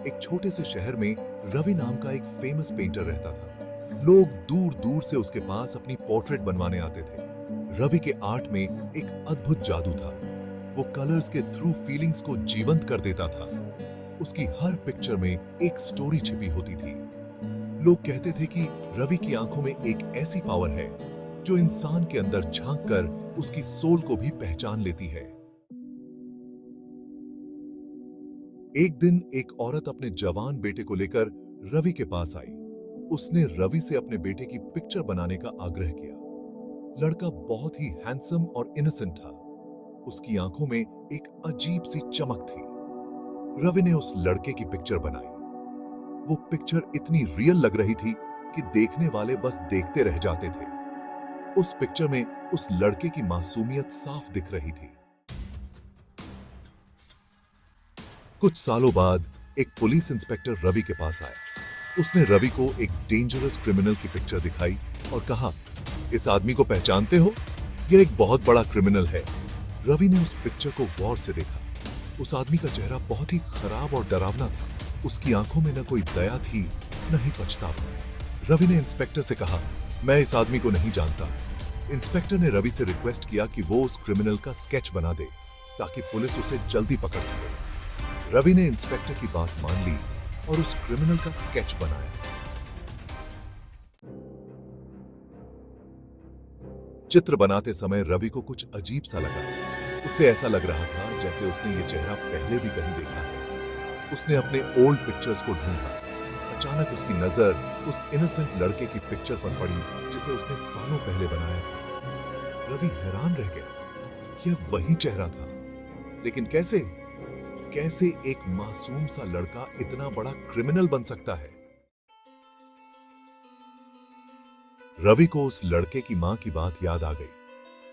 एक छोटे से शहर में रवि नाम का एक फेमस पेंटर रहता था। लोग दूर दूर से उसके पास अपनी पोर्ट्रेट बनवाने आते थे। रवि के आर्ट में एक अद्भुत जादू था। वो कलर्स के थ्रू फीलिंग्स को जीवंत कर देता था। उसकी हर पिक्चर में एक स्टोरी छिपी होती थी। लोग कहते थे कि रवि की आंखों में एक ऐसी पावर है जो इंसान के अंदर झांक कर उसकी सोल को भी पहचान लेती है। एक दिन एक औरत अपने जवान बेटे को लेकर रवि के पास आई। उसने रवि से अपने बेटे की पिक्चर बनाने का आग्रह किया। लड़का बहुत ही हैंडसम और इनोसेंट था। उसकी आंखों में एक अजीब सी चमक थी। रवि ने उस लड़के की पिक्चर बनाई। वो पिक्चर इतनी रियल लग रही थी कि देखने वाले बस देखते रह जाते थे। उस पिक्चर में उस लड़के की मासूमियत साफ दिख रही थी। कुछ सालों बाद एक पुलिस इंस्पेक्टर रवि के पास आया। उसने रवि को एक डेंजरस क्रिमिनल की पिक्चर दिखाई और कहा, इस आदमी को पहचानते हो? यह एक बहुत बड़ा क्रिमिनल है। रवि ने उस पिक्चर को गौर से देखा। उस आदमी का चेहरा बहुत ही खराब और डरावना था। उसकी आंखों में न कोई दया थी, न ही पछतावा। रवि ने इंस्पेक्टर से कहा, मैं इस आदमी को नहीं जानता। इंस्पेक्टर ने रवि से रिक्वेस्ट किया कि वो उस क्रिमिनल का स्केच बना दे ताकि पुलिस उसे जल्दी पकड़ सके। रवि ने इंस्पेक्टर की बात मान ली और उस क्रिमिनल का स्केच बनाया। चित्र बनाते समय रवि को कुछ अजीब सा लगा। उसे ऐसा लग रहा था जैसे उसने ये चेहरा पहले भी कहीं देखा है। उसने अपने ओल्ड पिक्चर्स को ढूंढा। अचानक उसकी नजर उस इनोसेंट लड़के की पिक्चर पर पड़ी जिसे उसने सालों पहले बनाया था। रवि हैरान रह गया। यह वही चेहरा था, लेकिन कैसे? कैसे एक मासूम सा लड़का इतना बड़ा क्रिमिनल बन सकता है? रवि को उस लड़के की मां की बात याद आ गई।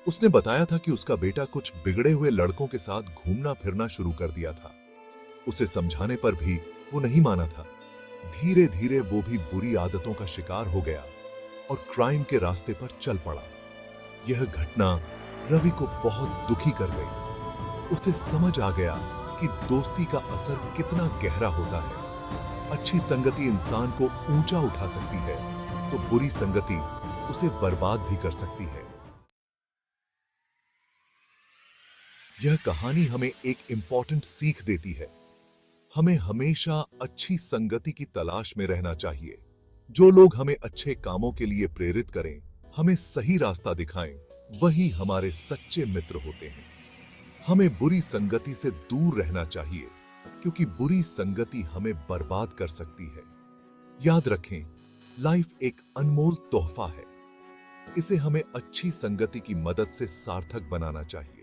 उसने बताया था कि उसका बेटा कुछ बिगड़े हुए लड़कों के साथ घूमना फिरना शुरू कर दिया था। उसे समझाने पर भी वो नहीं माना था। धीरे धीरे वो भी बुरी आदतों का शिकार हो गया और क्राइम के रास्ते पर चल पड़ा। यह घटना रवि को बहुत दुखी कर गई। उसे समझ आ गया कि दोस्ती का असर कितना गहरा होता है। अच्छी संगति इंसान को ऊंचा उठा सकती है, तो बुरी संगति उसे बर्बाद भी कर सकती है। यह कहानी हमें एक इंपॉर्टेंट सीख देती है। हमें हमेशा अच्छी संगति की तलाश में रहना चाहिए। जो लोग हमें अच्छे कामों के लिए प्रेरित करें, हमें सही रास्ता दिखाएं, वही हमारे सच्चे मित्र होते हैं। हमें बुरी संगति से दूर रहना चाहिए, क्योंकि बुरी संगति हमें बर्बाद कर सकती है। याद रखें, लाइफ एक अनमोल तोहफा है। इसे हमें अच्छी संगति की मदद से सार्थक बनाना चाहिए।